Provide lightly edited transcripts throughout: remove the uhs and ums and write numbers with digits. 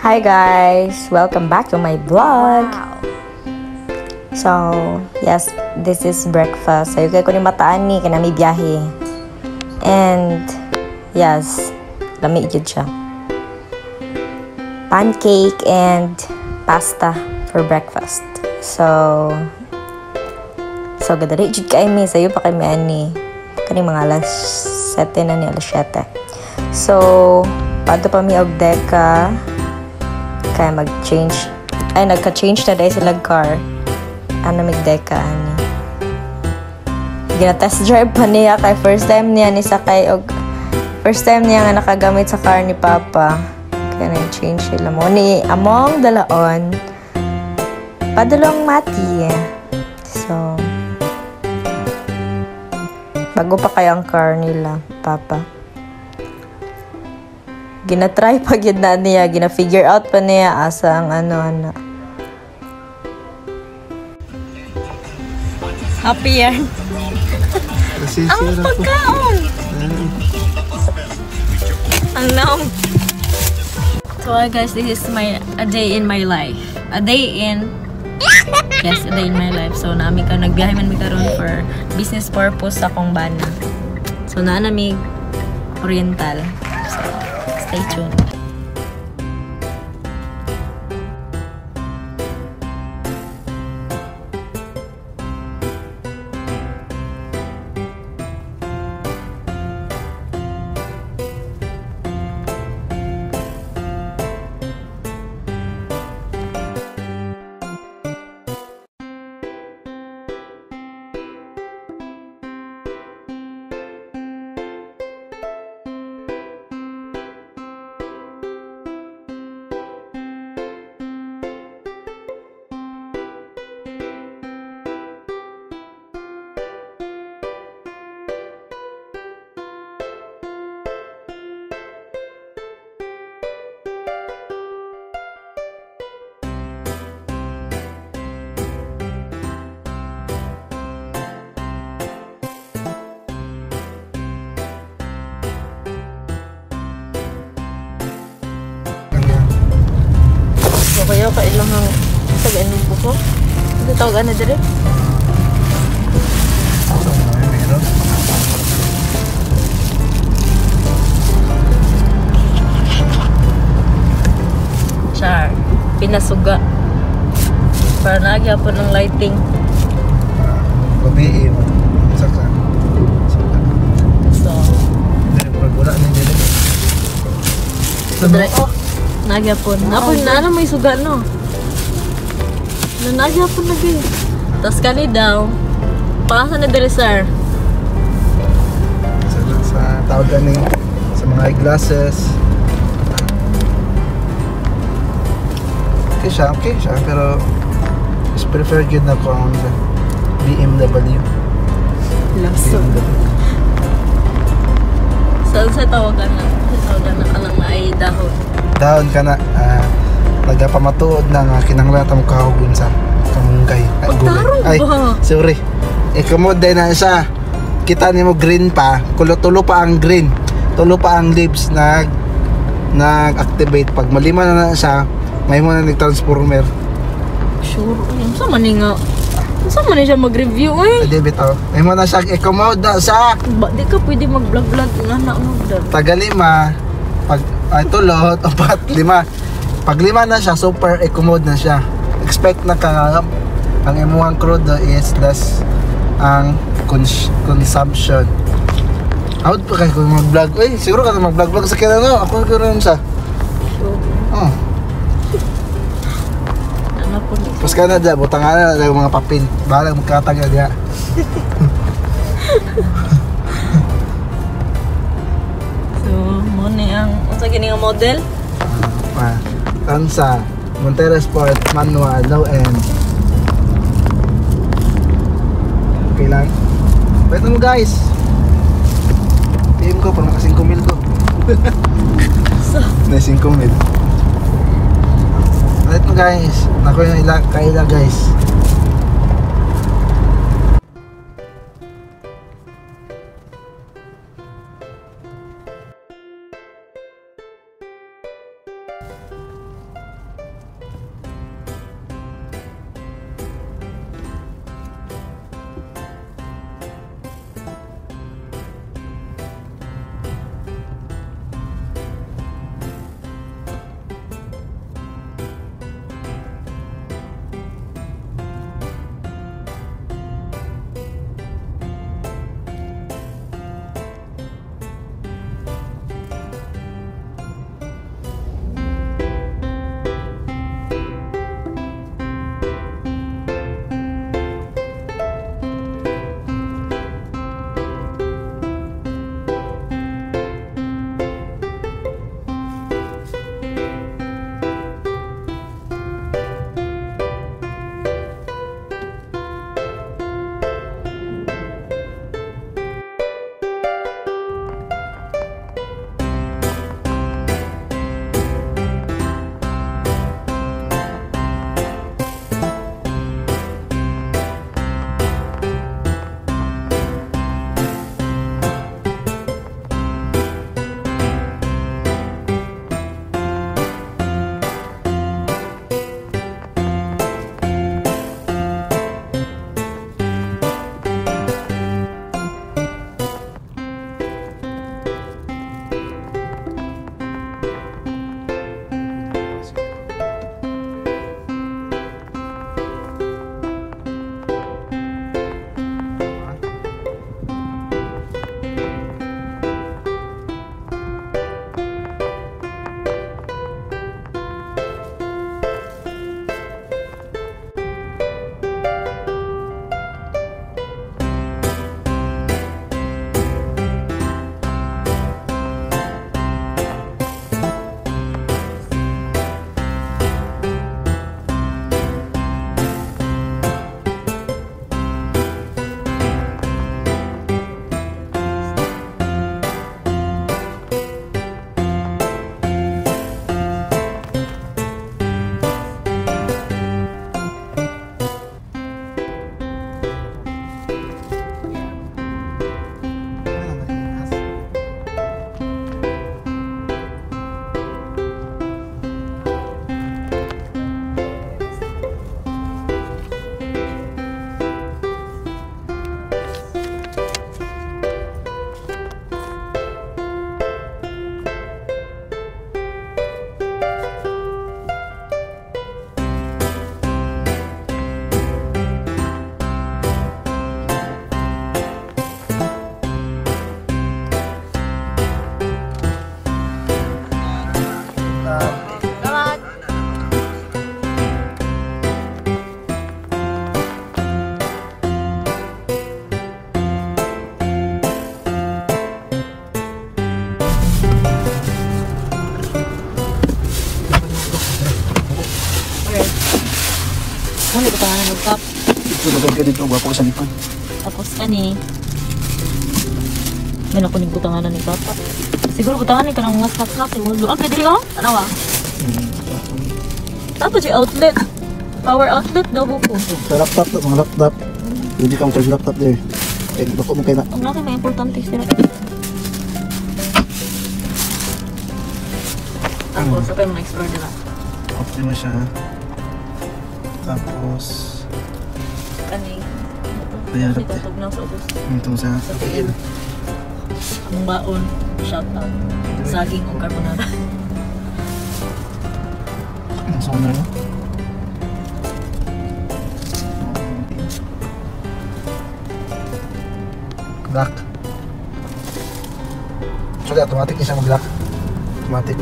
Hi guys! Welcome back to my vlog! Wow. So, yes, this is breakfast. Sayo kayo ko ni mataan ni, kanami biyahe. And, yes, lami yun siya. Pancake and pasta for breakfast. So gadari jud kay mi sayo pa kay mi ani kani mga alas 7 na ni alas 7. So padto pa mi og deka kay mag-change ay nagka-change na dahil sila car ano mig deka ani gina-test drive pa niya kay first time niya ni sakay og first time niya nga nakagamit sa car ni Papa kaya nag-change sila mo ni among dalaon padulong mati so bago pa kaya ang car nila, Papa. Gina-try pa yun na niya. Gina-figure out pa niya asa ang ano-ano. Happy yan. Ang pagkaon! Ang naong. So guys, this is a day in my life. A day in yes, a day in my life. So, namin ka, nagbiyahe man mi karon for business purpose sa akong bana. So, naanamig oriental. So, stay tuned. Kaya kailangan tagaan mo po. Ito tawagan na dire. Char, pinasuga. Para nagyapon ng lighting. Gabi mo. Saka. So, wala na dire. oh. Nagyapon. Napon na may suga no. Nagyapon na gid. Tas kani daw. Paasa na diri sir. Sa tawag ni sa mga eyeglasses. Okay siya pero mas prefer yun na ko ang BMW. Laso. Sa tawagan na. Alang na ay dahon. Dahon ka na nagapamatuod na nga kinanglan ta mo kahugon sa kamunggay ay gulay. Ay sorry ikamod din na siya kita nimo green pa tulo pa ang green tulo pa ang leaves nag-activate pag malima na siya may mo na nag-transformer sure sa man nga sa man siya mag-review di bitaw may mo na siya ikamod na sa di ka pwede mag-vlog nga tagalima pag ay tulo, 4, 5. Pag 5 na siya, super eco-mode na siya. Expect na ka ang imuhang crudo is less ang consumption. Out pa kayo kung mag-vlog. Uy, siguro ka na mag-vlog sa kinano. Ako nagkaroon siya. Oh. Ano po dito? Pas ka na dyan, butang na lang mga papel. Bahala magkataga dyan. Unsa gini nga model? Tansa, Montero Sport, manual, low end. Okay lang. Pwede mo guys. PM ko, para maka 5,000 ko. Na 5,000. Pwede mo guys. Ako yung kaila guys. Ano ba tayo nag-top? Ito lagay ka dito, wapo sa likod. Tapos kani. May nakunig butangan ni Papa. Siguro butangan ni ka ng mga snack-snack. Ah, pwede ka? Ano ba? Tapos yung outlet. Power outlet daw buko. Sa laptop, mga laptop. Hindi kang charge laptop there. Kaya bako mo kayo na. Ang laki may importante sila. Tapos, okay mo na-explore nila. Okay mo siya. Tapos... Kaning. Ayan, Kasi tutugnaw sa ubos. Itong sa tigil. Ang baon. Shout out. Saging o carbonara. Ang sonar no? Black. Actually, automatic isa mo black. Automatic.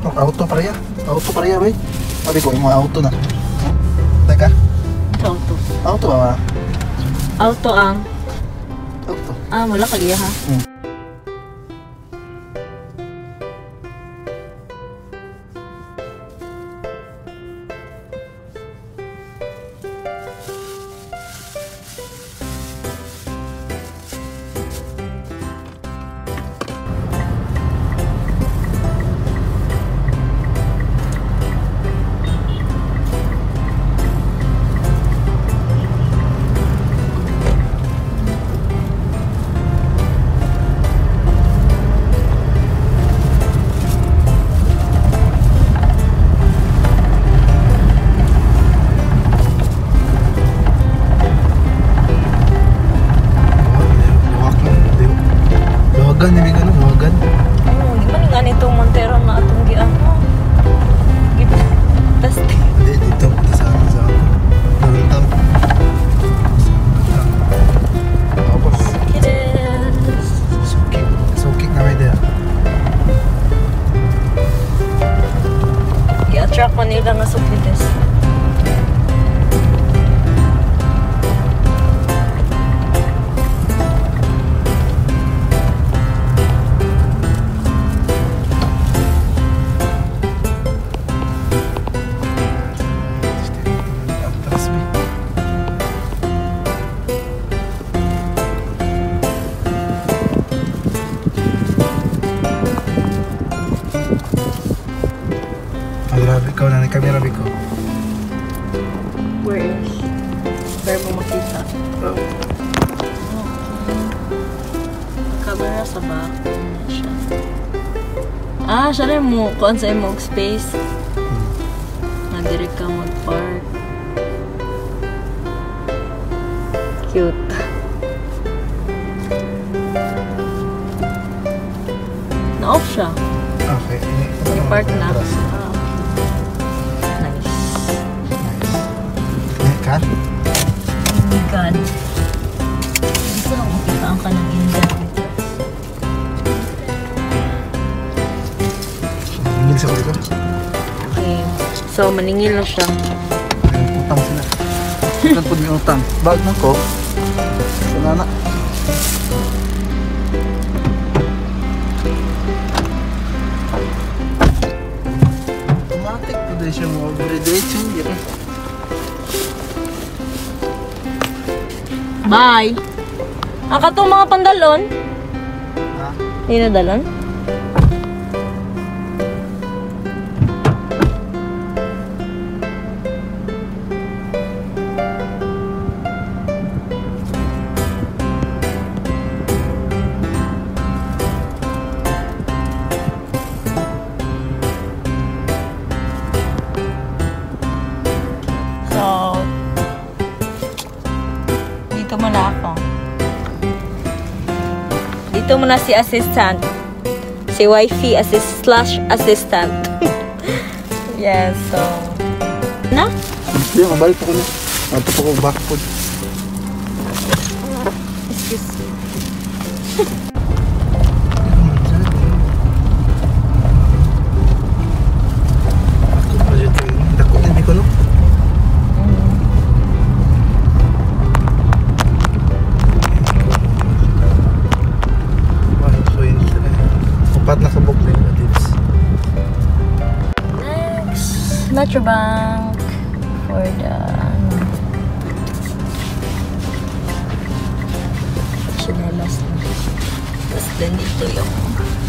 Oh, auto pareha. Auto pareha, bay. Sabi ko, yung mga auto na. Teka. Auto. Auto ba ba? Auto ang... Auto. Ah, wala ka diya ha? Wagan, hindi gano'n, wagan. Di ba nga nitong Montero na atong giano? Testing. Hindi, dito. Sa Luluntaw. Tapos, sukik na may dira. I-attract man nila nga sukites. Ikaw na kamera ko. Where is? Where mo makita? Camera sa back. Siya. Ah, siya rin mo. Kuan sa imong space. Nagdirect ka mag-park. Cute. Na-off siya. Okay. Park na. Nice. Ka? Oh my God. Hindi ko lang makita ang kanang Indian pictures. Maningil sa ko dito. Okay. So, maningil na siya. Utang sila. Utang po may utang. Bag na ko. Sana na. Automatic po din siya mo. Diretso. Bye! Ang katong mga pandalon? Ha? Hindi na dalon? So, dito muna ako. Dito muna si assistant. Si wifey /assistant. Yes, so... Na? Hindi, mabalik ako na. Ito po ko backfoot. Excuse me. Dakot na ko, no? Upat na kabok na yung tips. Next, Metro Bank for the Then dito yung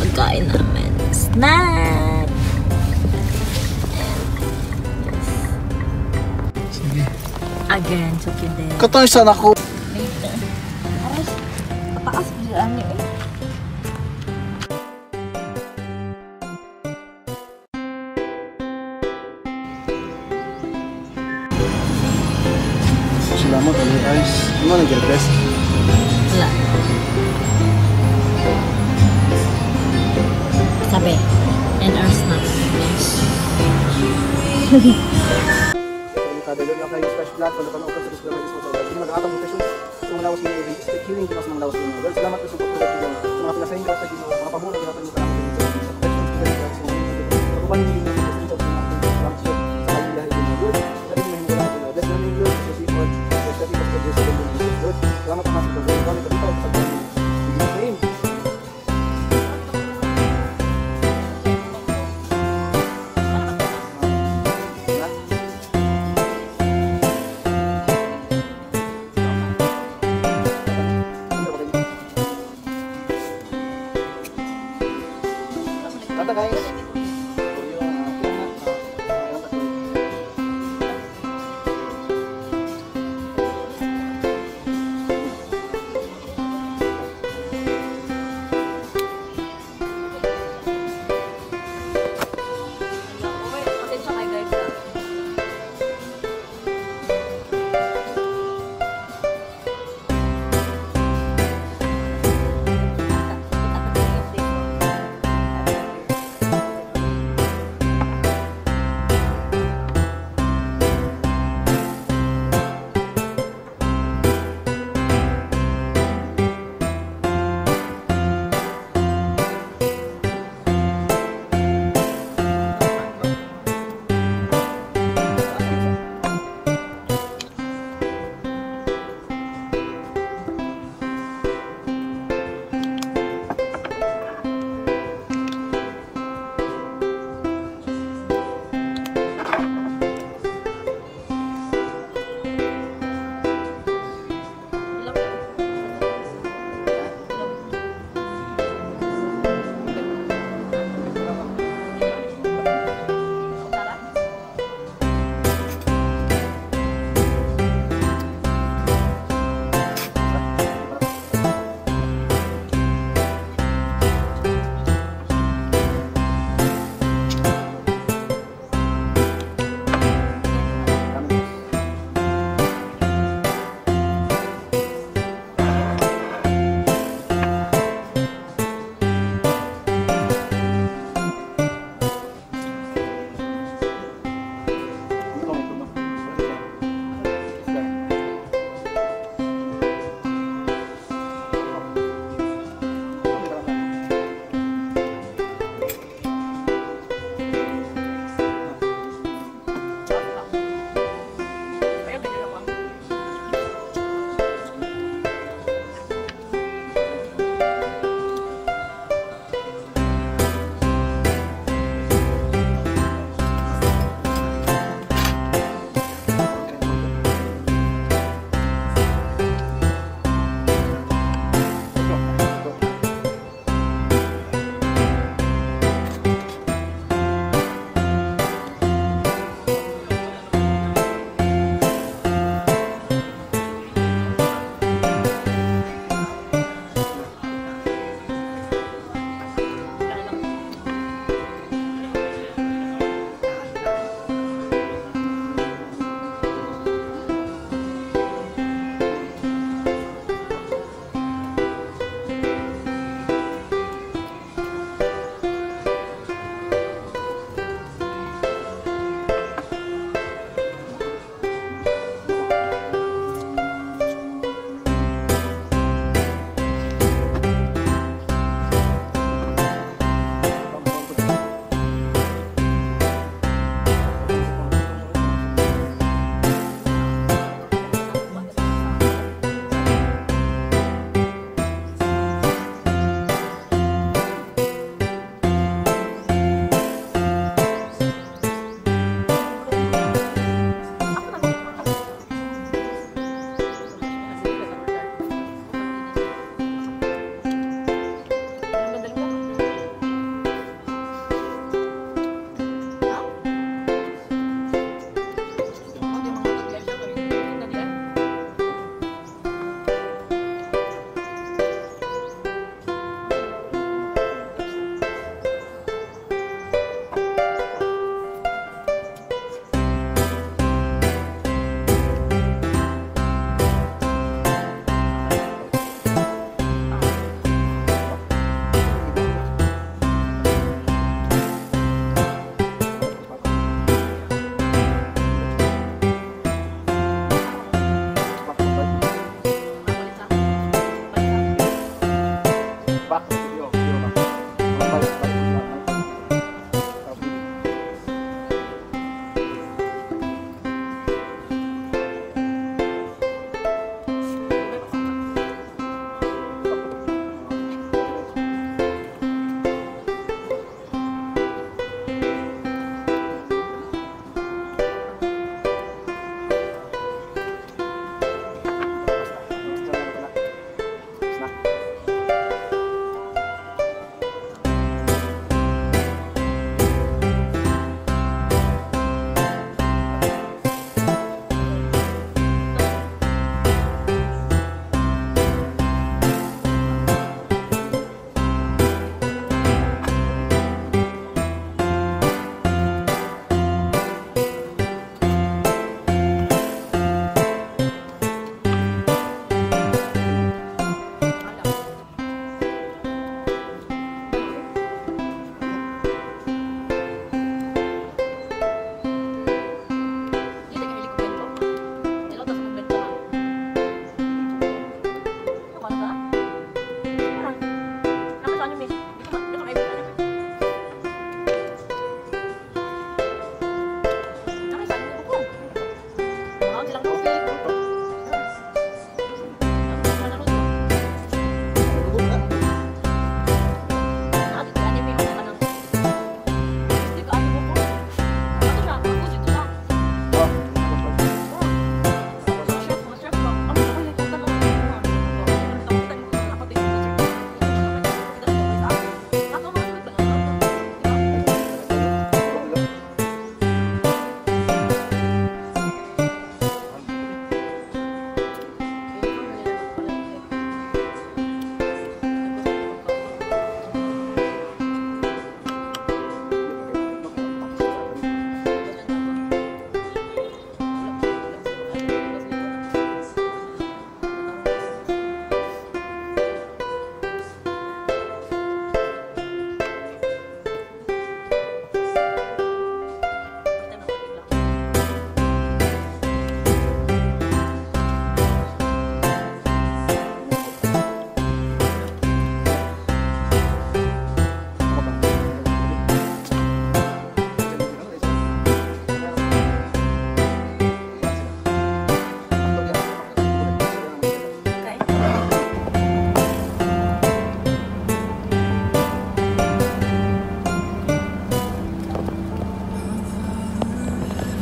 pagkain namin. Snack! Sige. Again, chuki din. Katong isa na ko. Dito. Aras, pataas bilaan niyo eh. Salamat, Ali Ice. Ano nag-request? Wala. Sabi, and our snack. Kada doon yung kayo special blood, wala pa na open sa display ng disposal. Hindi mag-aatang mutation sa mga lawas ng strict healing sa mga lawas ng mga. Salamat sa support sa Ginoo. Sa mga pinasahin nila sa Ginoo, mga pamuna ginapan mo sa akin. Pagkupan niyo yung dito sa mga function sa pagbiyahe ng mga good. Sabi mo yung wala ko. Bless namin Lord sa support. Bless natin sa Diyos sa mga good. Salamat sa mga support. Kami sa dito sa pagbiyahe. Amen.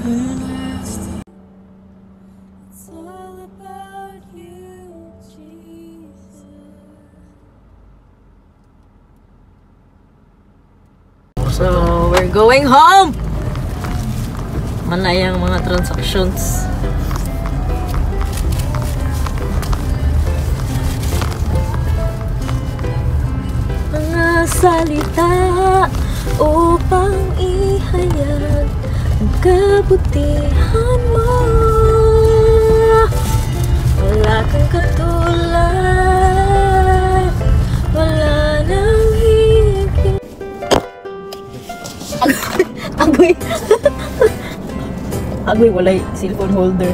It's all about you, Jesus. So, we're going home! Manayang mga transactions. Mga salita upang ihayag ang kabutihan mo. Wala kang katulad, wala nang higit. Agoy! Agoy, walay cellphone holder.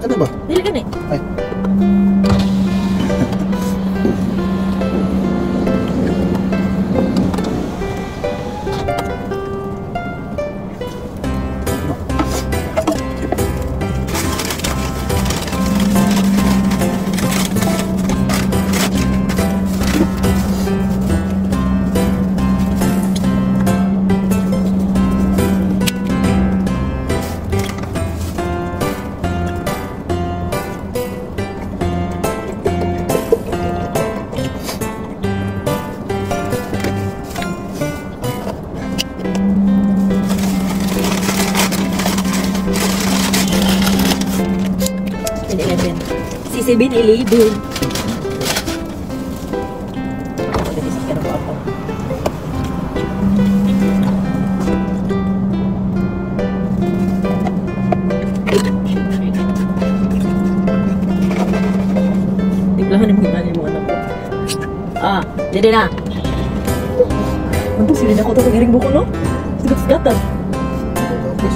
Ano ba? Dili ka na eh. Ay. Si 7-Eleven. Tiglahan mo yung mo anak ko. Ah, jadi na. Mantok sila na ko ito sa giring buko, no? Sigat-sigatan.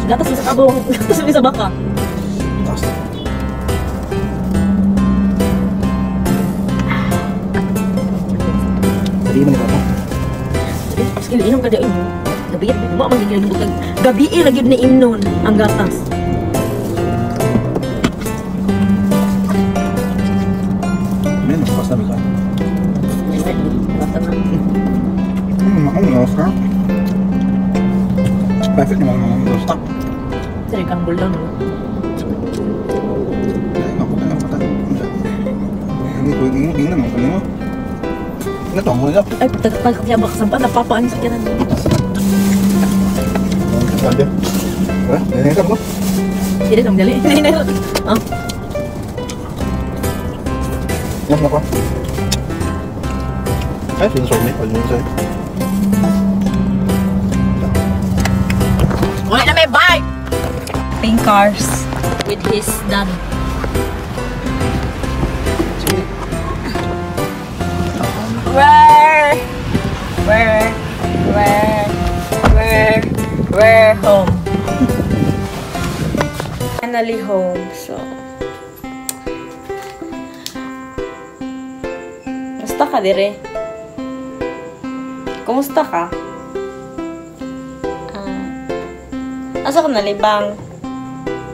Gatas mo sa kabaw. Gatas mo sa baka. Sabi mo na ba? Skill inom kada imo. Gabi mo magiging butag. Gabi lagi na imnon ang gatas. Men, pas na ba? Ako nga offer. Perfect naman mga stock. Sari kang bulldog. Ako na lang pata. Hindi ko ingin naman kanino. Ito mo nila. Ay, pagkakabak sampa napapaan sa kanan. Sabi. Wah, ini kan mo. Hindi dong dali. Ah. Yan na ko. Ay, sinusog ni pag minsan. Wala na may bike. Pink cars with his dad. We're home. Finally home. So, kumusta ka dire? Kumusta ka? Asa ka nalibang?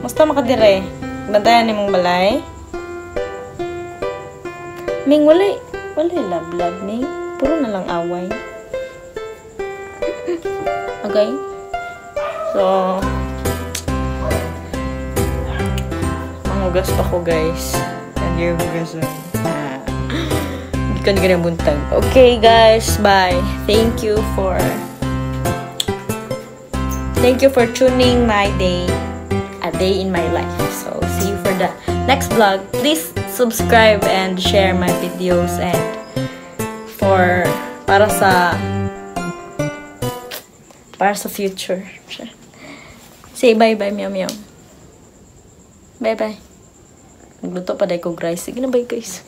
Kumusta maka dire? Bantayan ni mong balay? Ming, walay lablab, Ming. Puro na lang away. Okay? So, mangugas pa ko, guys. Hindi hugas na. Hindi ko na buntag. Okay, guys. Bye. Thank you for tuning my day. A day in my life. So, see you for the next vlog. Please subscribe and share my videos and para sa future. Say bye-bye, meow meow. Bye-bye. Nagluto pa dahil ko, guys. Sige na, bye, guys.